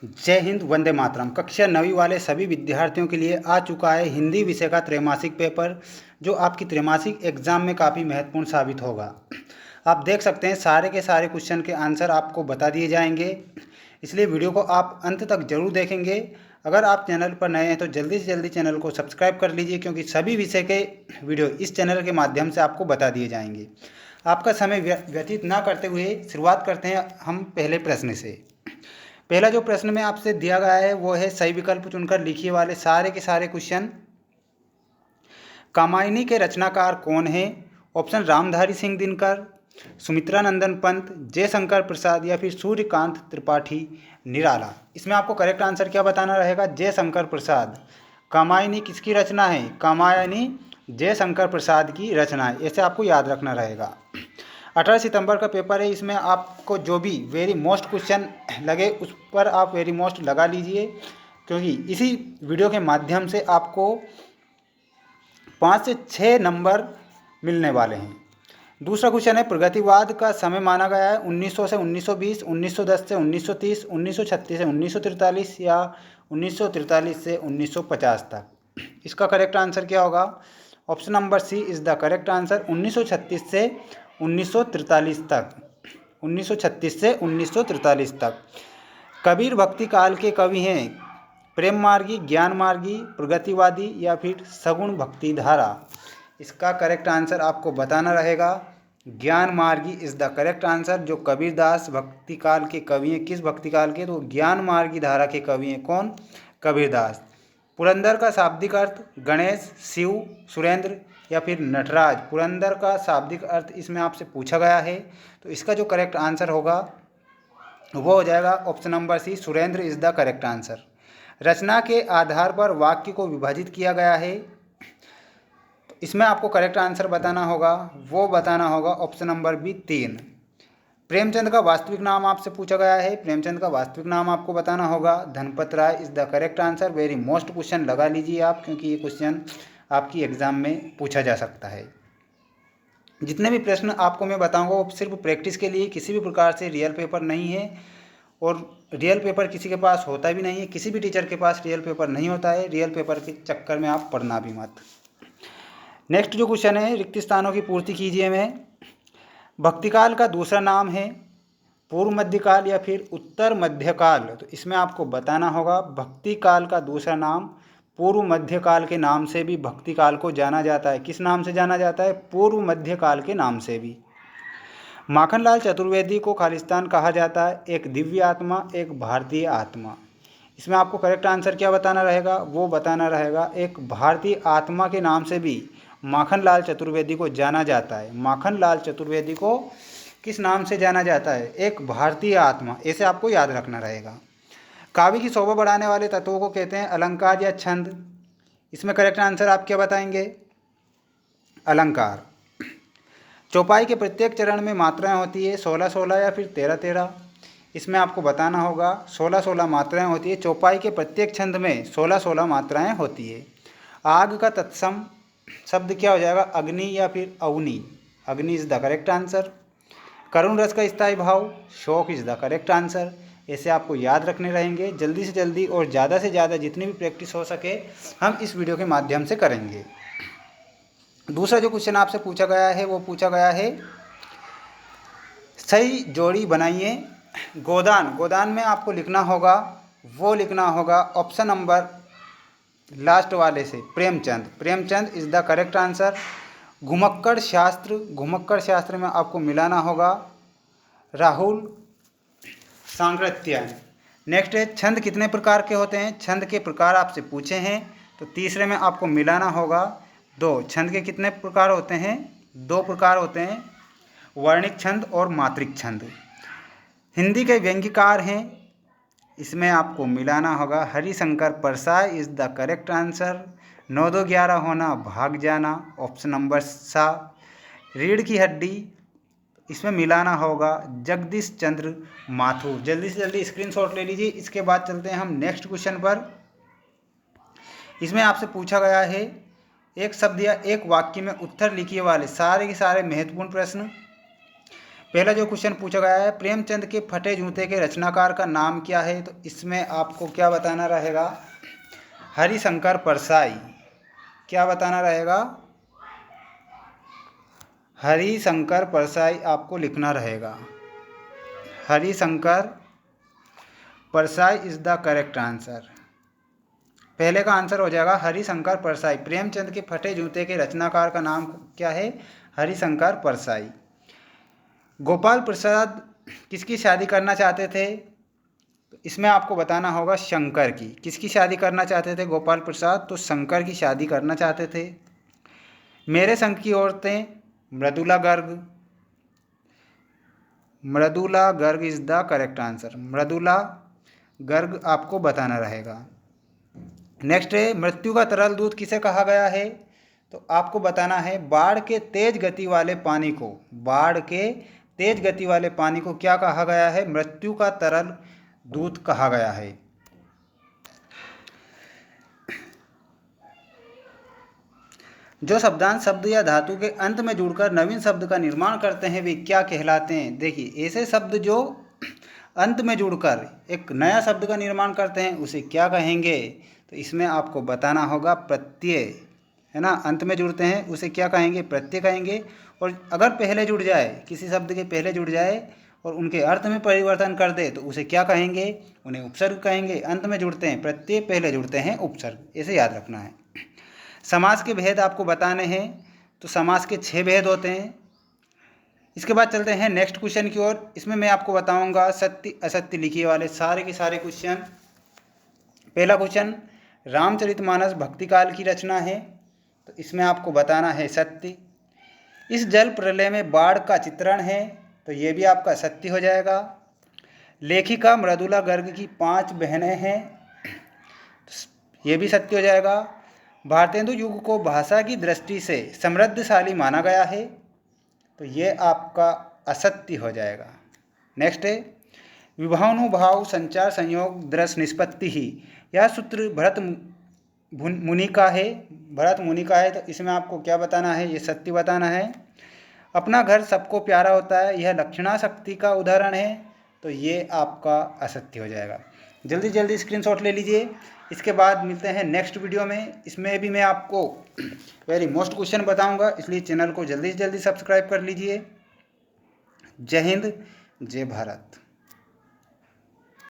जय हिंद, वंदे मातरम। कक्षा 9वीं वाले सभी विद्यार्थियों के लिए आ चुका है हिंदी विषय का त्रैमासिक पेपर, जो आपकी त्रैमासिक एग्जाम में काफ़ी महत्वपूर्ण साबित होगा। आप देख सकते हैं सारे के सारे क्वेश्चन के आंसर आपको बता दिए जाएंगे, इसलिए वीडियो को आप अंत तक जरूर देखेंगे। अगर आप चैनल पर नए हैं तो जल्दी से जल्दी चैनल को सब्सक्राइब कर लीजिए, क्योंकि सभी विषय के वीडियो इस चैनल के माध्यम से आपको बता दिए जाएंगे। आपका समय व्यतीत ना करते हुए शुरुआत करते हैं हम पहले प्रश्न से। पहला जो प्रश्न में आपसे दिया गया है वो है सही विकल्प चुनकर लिखिए वाले सारे के सारे क्वेश्चन। कामायनी के रचनाकार कौन है? ऑप्शन रामधारी सिंह दिनकर, सुमित्रा नंदन पंत, जयशंकर प्रसाद या फिर सूर्यकांत त्रिपाठी निराला। इसमें आपको करेक्ट आंसर क्या बताना रहेगा? जयशंकर प्रसाद। कामायनी किसकी रचना है? कामायनी जयशंकर प्रसाद की रचना है, ऐसे आपको याद रखना रहेगा। 18 सितंबर का पेपर है, इसमें आपको जो भी वेरी मोस्ट क्वेश्चन लगे उस पर आप वेरी मोस्ट लगा लीजिए, क्योंकि इसी वीडियो के माध्यम से आपको 5 से 6 नंबर मिलने वाले हैं। दूसरा क्वेश्चन है प्रगतिवाद का समय माना गया है 1900 से 1920, 1910 से 1930, 1936 से 1943 या 1943 से 1950 तक। इसका करेक्ट आंसर क्या होगा? Option number C is the correct answer, 1936 से 1943 तक। 1936 से 1943 तक। कबीर भक्ति काल के कवि हैं प्रेम मार्गी, ज्ञान मार्गी, प्रगतिवादी या फिर सगुण भक्ति धारा। इसका करेक्ट आंसर आपको बताना रहेगा। ज्ञान मार्गी इज़ द करेक्ट आंसर। जो कबीरदास भक्ति काल के कवि हैं, किस भक्ति काल के? तो ज्ञान मार्गी धारा के कवि हैं। कौन? कबीरदास। पुरंदर का शाब्दिक अर्थ गणेश, शिव, सुरेंद्र या फिर नटराज। पुरंदर का शाब्दिक अर्थ इसमें आपसे पूछा गया है, तो इसका जो करेक्ट आंसर होगा वो हो जाएगा option number C, Surendra is the correct answer. रचना के आधार पर वाक्य को विभाजित किया गया है, तो इसमें आपको करेक्ट आंसर बताना होगा, वो बताना होगा ऑप्शन नंबर बी, 3। प्रेमचंद का वास्तविक नाम आपसे पूछा गया है, प्रेमचंद का वास्तविक नाम आपको बताना होगा। Dhanpat Rai is the correct answer. Very most question लगा लीजिए आप, क्योंकि ये क्वेश्चन आपकी एग्ज़ाम में पूछा जा सकता है। जितने भी प्रश्न आपको मैं बताऊंगा वो सिर्फ प्रैक्टिस के लिए, किसी भी प्रकार से रियल पेपर नहीं है, और रियल पेपर किसी के पास होता भी नहीं है, किसी भी टीचर के पास रियल पेपर नहीं होता है। रियल पेपर के चक्कर में आप पढ़ना भी मत। नेक्स्ट जो क्वेश्चन है, रिक्त स्थानों की पूर्ति कीजिए में। भक्तिकाल का दूसरा नाम है पूर्व मध्यकाल या फिर उत्तर मध्यकाल, तो इसमें आपको बताना होगा। भक्तिकाल का दूसरा नाम पूर्व मध्यकाल के नाम से भी भक्तिकाल को जाना जाता है। किस नाम से जाना जाता है? पूर्व मध्यकाल के नाम से भी। माखनलाल चतुर्वेदी को खालिस्तान कहा जाता है, एक दिव्य आत्मा, एक भारतीय आत्मा। इसमें आपको करेक्ट आंसर क्या बताना रहेगा? वो बताना रहेगा एक भारतीय आत्मा के नाम से भी माखनलाल चतुर्वेदी को जाना जाता है। माखनलाल चतुर्वेदी को किस नाम से जाना जाता है? एक भारतीय आत्मा, ऐसे आपको याद रखना रहेगा। काव्य की शोभा बढ़ाने वाले तत्वों को कहते हैं अलंकार या छंद। इसमें करेक्ट आंसर आप क्या बताएंगे? अलंकार। चौपाई के प्रत्येक चरण में मात्राएं होती है 16-16 या फिर 13-13। इसमें आपको बताना होगा 16-16 मात्राएं होती है। चौपाई के प्रत्येक छंद में 16-16 मात्राएं होती है। आग का तत्सम शब्द क्या हो जाएगा? अग्नि या फिर अवनी। अग्नि इज़ द करेक्ट आंसर। करुण रस का स्थायी भाव शोक इज़ द करेक्ट आंसर। ऐसे आपको याद रखने रहेंगे। जल्दी से जल्दी और ज़्यादा से ज़्यादा जितनी भी प्रैक्टिस हो सके हम इस वीडियो के माध्यम से करेंगे। दूसरा जो क्वेश्चन आपसे पूछा गया है वो पूछा गया है सही जोड़ी बनाइए। गोदान, गोदान में आपको लिखना होगा, वो लिखना होगा ऑप्शन नंबर लास्ट वाले से, Premchand. Premchand is the correct answer. Ghumakkad Shastra, Ghumakkad शास्त्र में आपको मिलाना होगा राहुल सांकृत्यायन। नेक्स्ट है छंद कितने प्रकार के होते हैं? छंद के प्रकार आपसे पूछे हैं, तो तीसरे में आपको मिलाना होगा 2। छंद के कितने प्रकार होते हैं? 2 प्रकार होते हैं, वर्णिक छंद और मात्रिक छंद। हिंदी के व्यंग्यकार हैं, इसमें आपको मिलाना होगा Harishankar Parsai is the correct answer. 9-2-11 होना, भाग जाना, ऑप्शन नंबर सा। रीढ़ की हड्डी, इसमें मिलाना होगा जगदीश चंद्र माथुर। जल्दी से जल्दी स्क्रीनशॉट ले लीजिए। इसके बाद चलते हैं हम नेक्स्ट क्वेश्चन पर। इसमें आपसे पूछा गया है एक शब्द या एक वाक्य में उत्तर लिखिए वाले सारे के सारे महत्वपूर्ण प्रश्न। पहला जो क्वेश्चन पूछा गया है, प्रेमचंद के फटे जूते के रचनाकार का नाम क्या है, तो इसमें आपको क्या बताना रहेगा, हरिशंकर परसाई। क्या बताना रहेगा, हरिशंकर परसाई आपको लिखना रहेगा। Harishankar Parsai is the correct answer. पहले का आंसर हो जाएगा हरिशंकर परसाई। प्रेमचंद के फटे जूते के रचनाकार का नाम क्या है, हरिशंकर परसाई। गोपाल प्रसाद किसकी शादी करना चाहते थे, तो इसमें आपको बताना होगा शंकर की। किसकी शादी करना चाहते थे गोपाल प्रसाद, तो शंकर की शादी करना चाहते थे। मेरे संग की औरतें, Mridula Garg. Mridula Garg is the correct answer. Mridula Garg आपको बताना रहेगा। नेक्स्ट है, मृत्यु का तरल दूध किसे कहा गया है, तो आपको बताना है बाढ़ के तेज गति वाले पानी को। बाढ़ के तेज गति वाले पानी को क्या कहा गया है, मृत्यु का तरल दूध कहा गया है। जो शब्दांश शब्द या धातु के अंत में जुड़कर नवीन शब्द का निर्माण करते हैं वे क्या कहलाते हैं। देखिए, ऐसे शब्द जो अंत में जुड़कर एक नया शब्द का निर्माण करते हैं उसे क्या कहेंगे, तो इसमें आपको बताना होगा प्रत्यय, है ना। अंत में जुड़ते हैं उसे क्या कहेंगे, प्रत्यय कहेंगे। और अगर पहले जुड़ जाए, किसी शब्द के पहले जुड़ जाए और उनके अर्थ में परिवर्तन कर दे तो उसे क्या कहेंगे, उन्हें उपसर्ग कहेंगे। अंत में जुड़ते हैं प्रत्यय, पहले जुड़ते हैं उपसर्ग, ऐसे याद रखना है। समास के भेद आपको बताने हैं, तो समास के 6 भेद होते हैं। इसके बाद चलते हैं नेक्स्ट क्वेश्चन की ओर। इसमें मैं आपको बताऊंगा सत्य असत्य लिखिए वाले सारे के सारे क्वेश्चन। पहला क्वेश्चन, रामचरितमानस भक्ति काल की रचना है, तो इसमें आपको बताना है सत्य। इस जल प्रलय में बाढ़ का चित्रण है, तो ये भी आपका सत्य हो जाएगा। लेखिका मृदुला गर्ग की 5 बहनें हैं, ये भी सत्य हो जाएगा। भारतेंदु युग को भाषा की दृष्टि से समृद्धशाली माना गया है, तो ये आपका असत्य हो जाएगा। नेक्स्ट है, विभावानुभाव संचार संयोग दृश्य निष्पत्ति ही, यह सूत्र भरत मुनि का है। भरत मुनि का है, तो इसमें आपको क्या बताना है, ये सत्य बताना है। अपना घर सबको प्यारा होता है, यह लक्षणा शक्ति का उदाहरण है, तो ये आपका असत्य हो जाएगा। जल्दी जल्दी स्क्रीनशॉट ले लीजिए। इसके बाद मिलते हैं नेक्स्ट वीडियो में। इसमें भी मैं आपको वेरी मोस्ट क्वेश्चन बताऊंगा, इसलिए चैनल को जल्दी से जल्दी सब्सक्राइब कर लीजिए। जय हिंद, जय भारत।